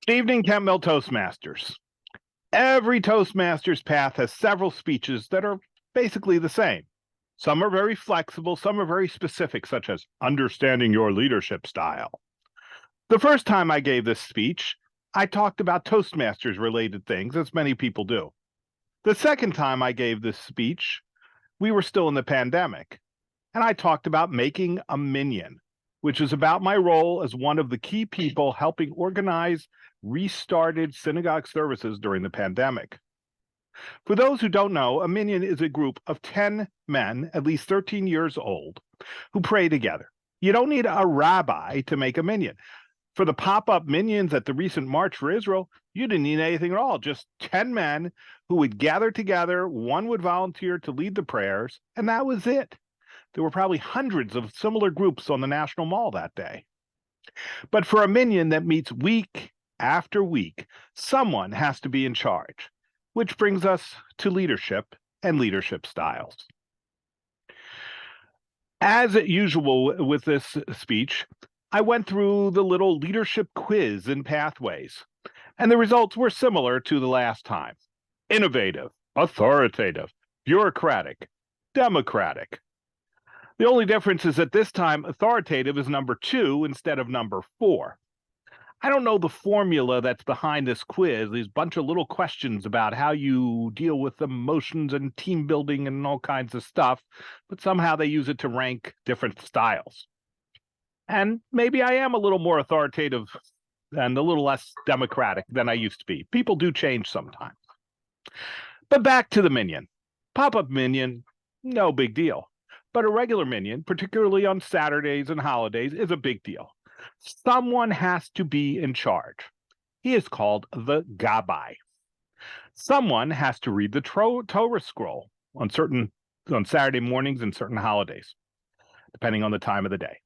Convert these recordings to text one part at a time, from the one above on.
Evening Kemp Toastmasters. Every Toastmasters path has several speeches that are basically the same. Some are very flexible, some are very specific, such as understanding your leadership style. The first time I gave this speech, I talked about Toastmasters related things, as many people do. The second time I gave this speech, we were still in the pandemic, and I talked about making a Minyan, which is about my role as one of the key people helping organize restarted synagogue services during the pandemic. For those who don't know, a Minyan is a group of 10 men, at least 13 years old, who pray together. You don't need a rabbi to make a Minyan. For the pop-up Minyans at the recent March for Israel, you didn't need anything at all, just 10 men who would gather together, one would volunteer to lead the prayers, and that was it. There were probably hundreds of similar groups on the National Mall that day. But for a Minyan that meets week after week, someone has to be in charge, which brings us to leadership and leadership styles. As usual with this speech, I went through the little leadership quiz in Pathways, and the results were similar to the last time. Innovative, authoritative, bureaucratic, democratic. The only difference is that this time authoritative is number 2 instead of number 4. I don't know the formula that's behind this quiz. There's a bunch of little questions about how you deal with emotions and team building and all kinds of stuff, but somehow they use it to rank different styles. And maybe I am a little more authoritative and a little less democratic than I used to be. People do change sometimes. But back to the Minyan. Pop-up Minyan, no big deal. But a regular Minyan, particularly on Saturdays and holidays, is a big deal. Someone has to be in charge. He is called the Gabbai. Someone has to read the Torah scroll on Saturday mornings and certain holidays, depending on the time of the day.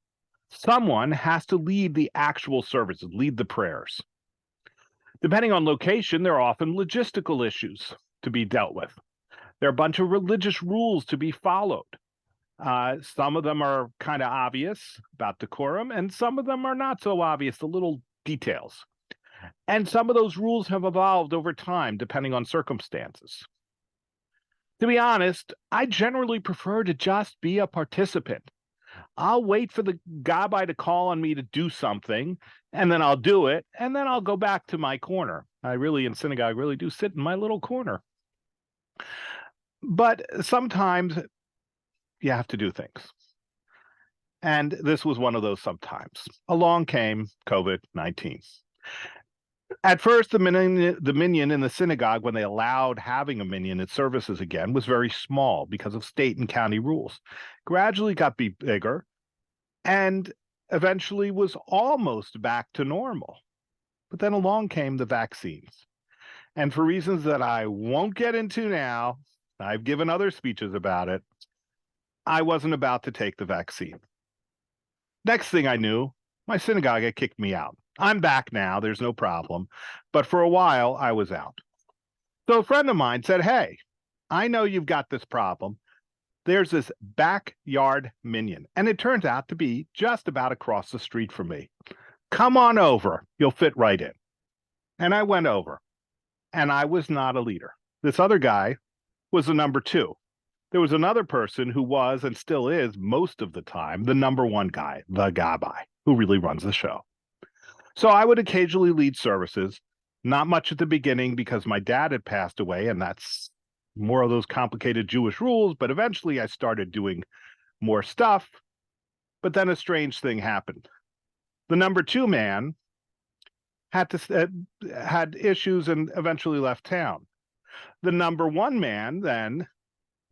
Someone has to lead the actual services, lead the prayers. Depending on location, there are often logistical issues to be dealt with. There are a bunch of religious rules to be followed. Some of them are kind of obvious about decorum, and some of them are not so obvious, the little details. And some of those rules have evolved over time, depending on circumstances. To be honest, I generally prefer to just be a participant. I'll wait for the gabbai to call on me to do something, and then I'll do it, and then I'll go back to my corner. I really, in synagogue, really do sit in my little corner. But sometimes you have to do things. And this was one of those sometimes. Along came COVID-19. At first, the Minyan in the synagogue, when they allowed having a Minyan at services again, was very small because of state and county rules. Gradually got bigger and eventually was almost back to normal. But then along came the vaccines. And for reasons that I won't get into now, I've given other speeches about it, I wasn't about to take the vaccine. Next thing I knew, my synagogue had kicked me out. I'm back now, there's no problem. But for a while, I was out. So a friend of mine said, hey, I know you've got this problem. There's this backyard Minyan, and it turns out to be just about across the street from me. Come on over, you'll fit right in. And I went over, and I was not a leader. This other guy was the number 2. There was another person who was and still is most of the time the number 1 guy, the gabbai, who really runs the show. So I would occasionally lead services, not much at the beginning because my dad had passed away, and that's more of those complicated Jewish rules, but eventually I started doing more stuff. But then a strange thing happened. The number 2 man had issues and eventually left town. The number 1 man then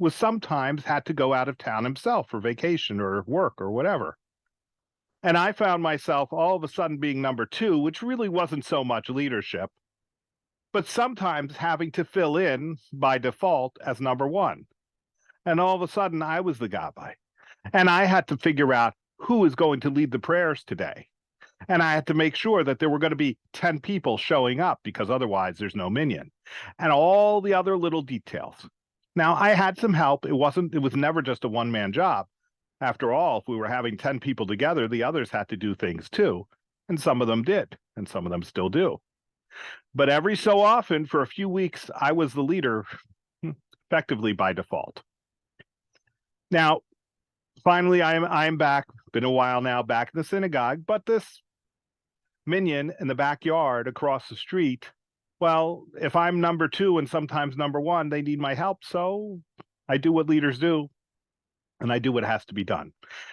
was sometimes had to go out of town himself for vacation or work or whatever. And I found myself all of a sudden being number 2, which really wasn't so much leadership, but sometimes having to fill in by default as number 1. And all of a sudden I was the gabbai. And I had to figure out who is going to lead the prayers today. And I had to make sure that there were going to be 10 people showing up because otherwise there's no Minyan. And all the other little details. Now, I had some help. It was never just a one-man job. After all, if we were having 10 people together, the others had to do things too. And some of them did, and some of them still do. But every so often, for a few weeks, I was the leader, effectively by default. Now, finally, I'm back. Been a while now, back in the synagogue, but this Minyan in the backyard across the street, well, if I'm number two and sometimes number one, they need my help. So I do what leaders do, and I do what has to be done.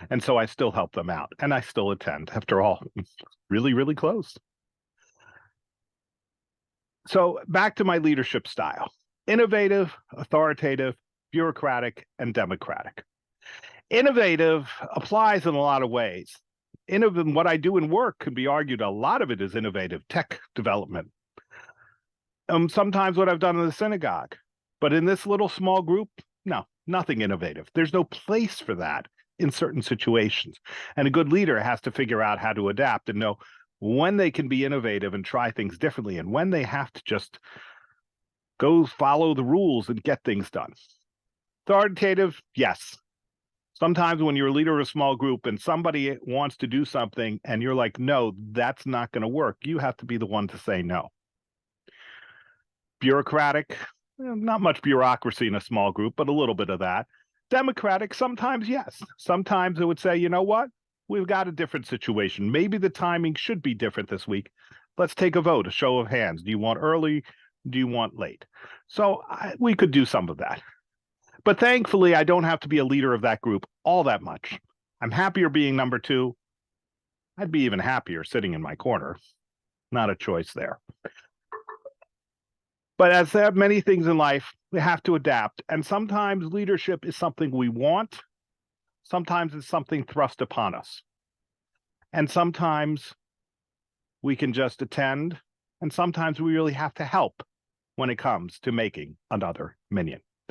And so I still help them out, and I still attend. After all, really, really close. So back to my leadership style: innovative, authoritative, bureaucratic, and democratic. Innovative applies in a lot of ways. What I do in work can be argued a lot of it is innovative tech development. Sometimes what I've done in the synagogue, but in this little small group, no, nothing innovative. There's no place for that in certain situations. And a good leader has to figure out how to adapt and know when they can be innovative and try things differently, and when they have to just go follow the rules and get things done. Authoritative, yes. Sometimes when you're a leader of a small group and somebody wants to do something and you're like, no, that's not going to work, you have to be the one to say no. Bureaucratic, not much bureaucracy in a small group, but a little bit of that. Democratic, sometimes yes. Sometimes it would say, you know what? We've got a different situation. Maybe the timing should be different this week. Let's take a vote, a show of hands. Do you want early? Do you want late? So we could do some of that. But thankfully, I don't have to be a leader of that group all that much. I'm happier being number two. I'd be even happier sitting in my corner. Not a choice there. But as there are many things in life, we have to adapt. And sometimes leadership is something we want. Sometimes it's something thrust upon us. And sometimes we can just attend. And sometimes we really have to help when it comes to making another Minyan.